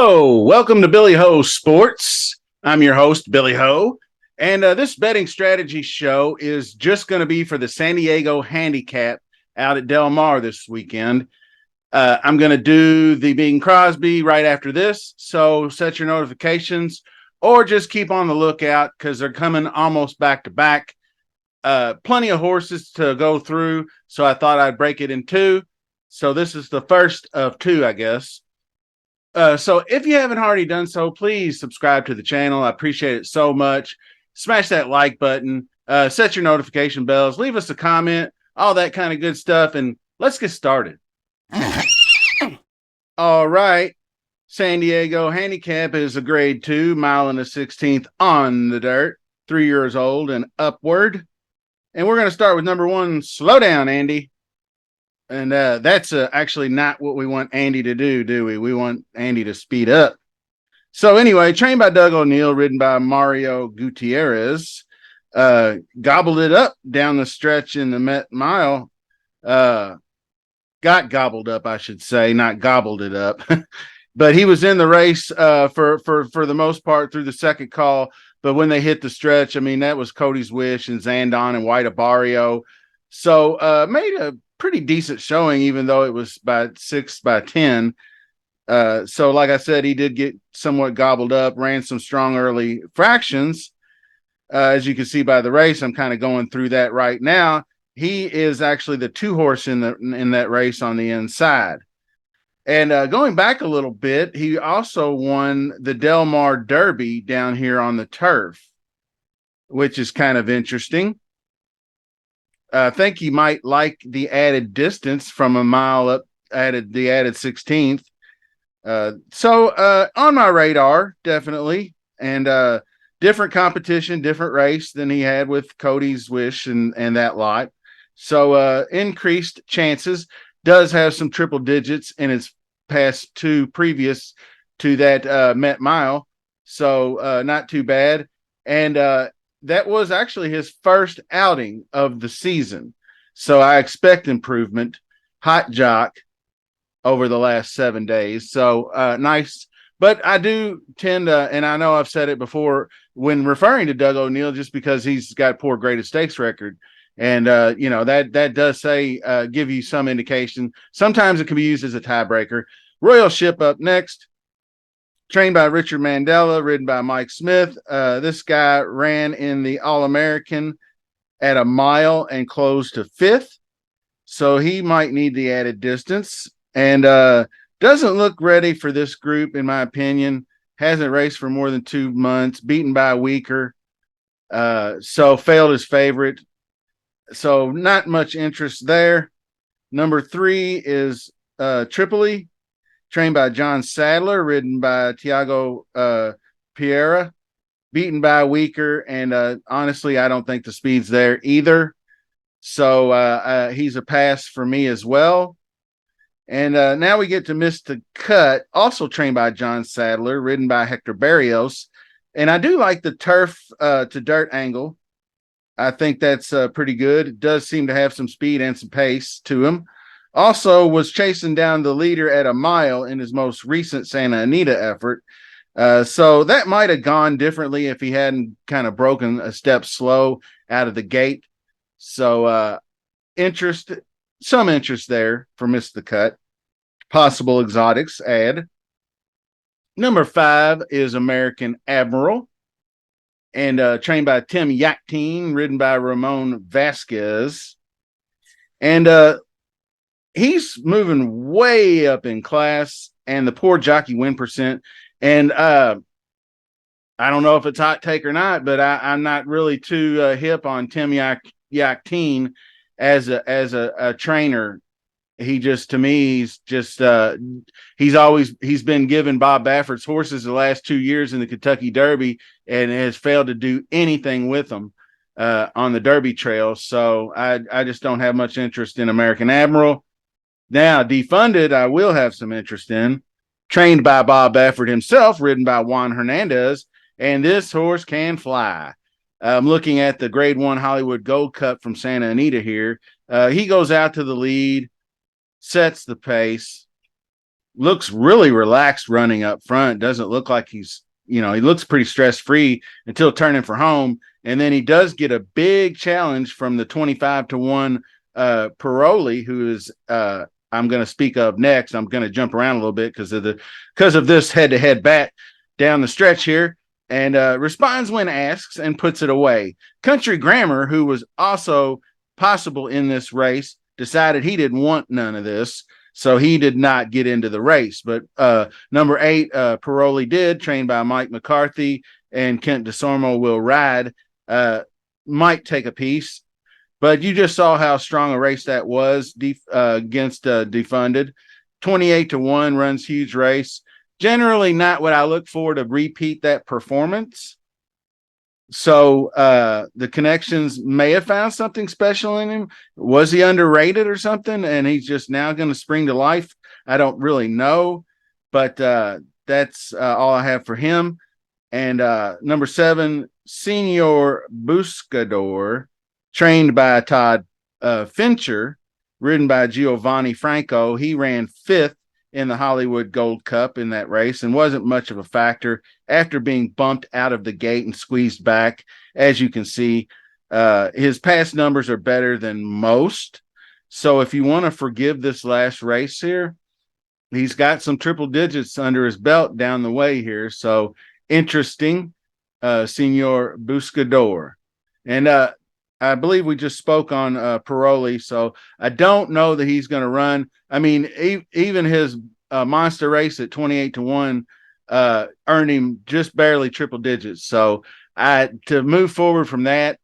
Hello, welcome to Billy Ho Sports. I'm your host, Billy Ho, and this betting strategy show is just going to be for the San Diego Handicap out at Delmar this weekend. I'm going to do the Bing Crosby right after this, so set your notifications or just keep on the lookout because they're coming almost back to back. Plenty of horses to go through, so I thought I'd break it in two. So this is the first of two, I guess. So if you haven't already done so, please subscribe to the channel. I appreciate it so much. Smash that like button, set your notification bells, leave us a comment, all that kind of good stuff, and let's get started. All right. San Diego Handicap is a grade 2, mile and a 16th on the dirt, 3 years old and upward. And we're going to start with number one. Slow down, Andy. And that's actually not what we want Andy to do we? We want Andy to speed up. So anyway, trained by Doug O'Neill, ridden by Mario Gutierrez, gobbled it up down the stretch in the Met Mile. Got gobbled up, I should say, not gobbled it up. But he was in the race for the most part through the second call. But when they hit the stretch, I mean, that was Cody's Wish and Zandon and White Abario. So made a pretty decent showing, even though it was by 6/10. So like I said, he did get somewhat gobbled up, ran some strong early fractions. As you can see by the race, I'm kind of going through that right now. He is actually the 2-horse in that race on the inside. And going back a little bit, he also won the Delmar Derby down here on the turf, which is kind of interesting. I think he might like the added distance from a mile up, the added 16th. So on my radar, definitely. And different competition, different race than he had with Cody's Wish and that lot. So increased chances. Does have some triple digits in its past two previous to that Met Mile. So not too bad. And that was actually his first outing of the season. So I expect improvement. Hot jock over the last 7 days. So nice. But I do tend to, and I know I've said it before when referring to Doug O'Neill, just because he's got poor graded stakes record. And, that does say, give you some indication. Sometimes it can be used as a tiebreaker. Royal Ship up next. Trained by Richard Mandela, ridden by Mike Smith. This guy ran in the All-American at a mile and closed to 5th. So he might need the added distance. And doesn't look ready for this group, in my opinion. Hasn't raced for more than 2 months. Beaten by a weaker. So failed his favorite. So not much interest there. Number 3 is Tripoli, trained by John Sadler, ridden by Tiago Pereira, beaten by a weaker. And honestly, I don't think the speed's there either. So he's a pass for me as well. And now we get to Miss the Cut, also trained by John Sadler, ridden by Hector Barrios. And I do like the turf to dirt angle. I think that's pretty good. It does seem to have some speed and some pace to him. Also was chasing down the leader at a mile in his most recent Santa Anita effort. So that might have gone differently if he hadn't kind of broken a step slow out of the gate. So some interest there for Miss the Cut. Possible exotics add. Number 5 is American Admiral, and trained by Tim Yakteen, ridden by Ramon Vasquez. And he's moving way up in class, and the poor jockey win percent. And I don't know if it's hot take or not, but I'm not really too hip on Tim Yakteen as a trainer. He just, to me, he's been given Bob Baffert's horses the last 2 years in the Kentucky Derby and has failed to do anything with them on the Derby trail. So I just don't have much interest in American Admiral. Now, defunded, I will have some interest in. Trained by Bob Baffert himself, ridden by Juan Hernandez, and this horse can fly. I'm looking at the Grade 1 Hollywood Gold Cup from Santa Anita here. He goes out to the lead, sets the pace, looks really relaxed running up front. Doesn't look like he's, he looks pretty stress free until turning for home. And then he does get a big challenge from the 25-1 Paroli, who is I'm going to speak of next. I'm going to jump around a little bit because of this head-to-head bat down the stretch here, and responds when asked and puts it away. Country Grammar, who was also possible in this race, decided he didn't want none of this, so he did not get into the race. But number 8, Paroli did, trained by Mike McCarthy, and Kent DeSormo will ride. Might take a piece, but you just saw how strong a race that was against Defunded. 28-1 runs huge race. Generally not what I look for to repeat that performance. So the connections may have found something special in him. Was he underrated or something, and he's just now going to spring to life? I don't really know, but that's all I have for him. And number 7, Senior Buscador, trained by Todd Fincher, ridden by Giovanni Franco. He ran 5th in the Hollywood Gold Cup in that race and wasn't much of a factor after being bumped out of the gate and squeezed back. As you can see, his past numbers are better than most. So if you want to forgive this last race here, he's got some triple digits under his belt down the way here. So interesting, Senor Buscador. And I believe we just spoke on Paroli, so I don't know that he's going to run. I mean, even his monster race at 28-1 earned him just barely triple digits. So to move forward from that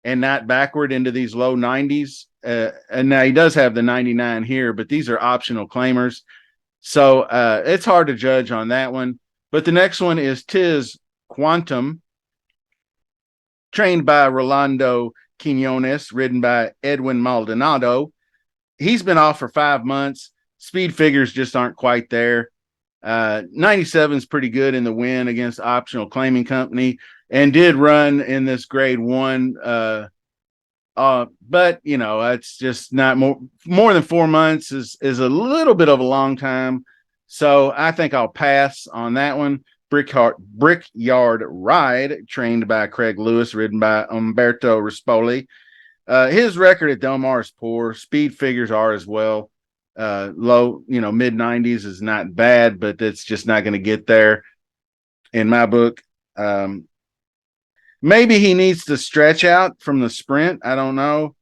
and not backward into these low 90s, and now he does have the 99 here, but these are optional claimers. So it's hard to judge on that one. But the next one is Tiz Quantum, trained by Rolando Quinones, ridden by Edwin Maldonado. He's been off for 5 months. Speed figures just aren't quite there. 97 is pretty good in the win against Optional Claiming Company, and did run in this grade 1. But it's just not more than 4 months is a little bit of a long time. So I think I'll pass on that one. Brickyard Ride, trained by Craig Lewis, ridden by Umberto Rispoli. His record at Delmar is poor. Speed figures are as well. Low, mid 90s is not bad, but it's just not going to get there in my book. Maybe he needs to stretch out from the sprint. I don't know.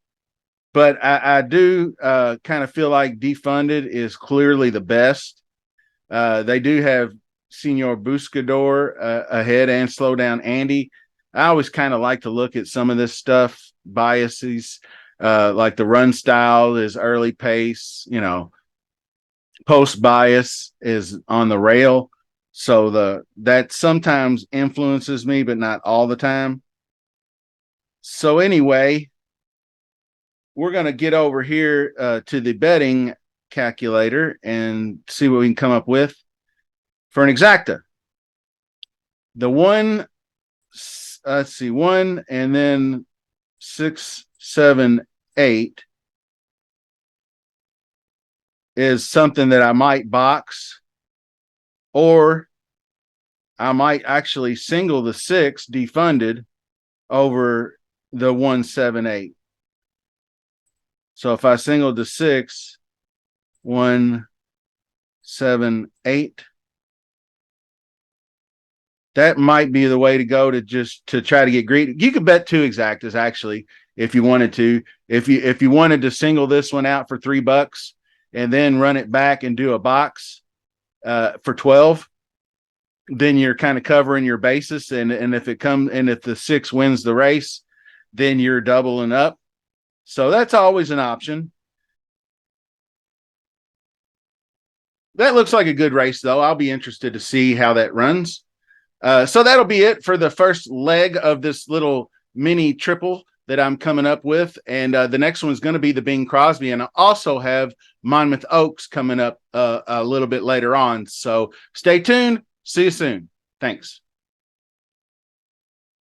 But I do kind of feel like Defunded is clearly the best. They do have Senor Buscador ahead and slow down Andy. I always kind of like to look at some of this stuff, biases, like the run style is early pace, post bias is on the rail. So that sometimes influences me, but not all the time. So anyway, we're going to get over here to the betting calculator and see what we can come up with for an exacta. The 1, let's see, 1 and then 6, 7, 8 is something that I might box, or I might actually single the 6 Defunded over the 1, 7, 8. So if I singled the 6, 1, 7, 8, that might be the way to go to try to get greedy. You could bet 2 exactas actually if you wanted to. If you wanted to single this one out for $3 and then run it back and do a box for 12, then you're kind of covering your basis. And if the 6 wins the race, then you're doubling up. So that's always an option. That looks like a good race, though. I'll be interested to see how that runs. So that'll be it for the first leg of this little mini triple that I'm coming up with. And the next one is going to be the Bing Crosby. And I also have Monmouth Oaks coming up a little bit later on. So stay tuned. See you soon. Thanks.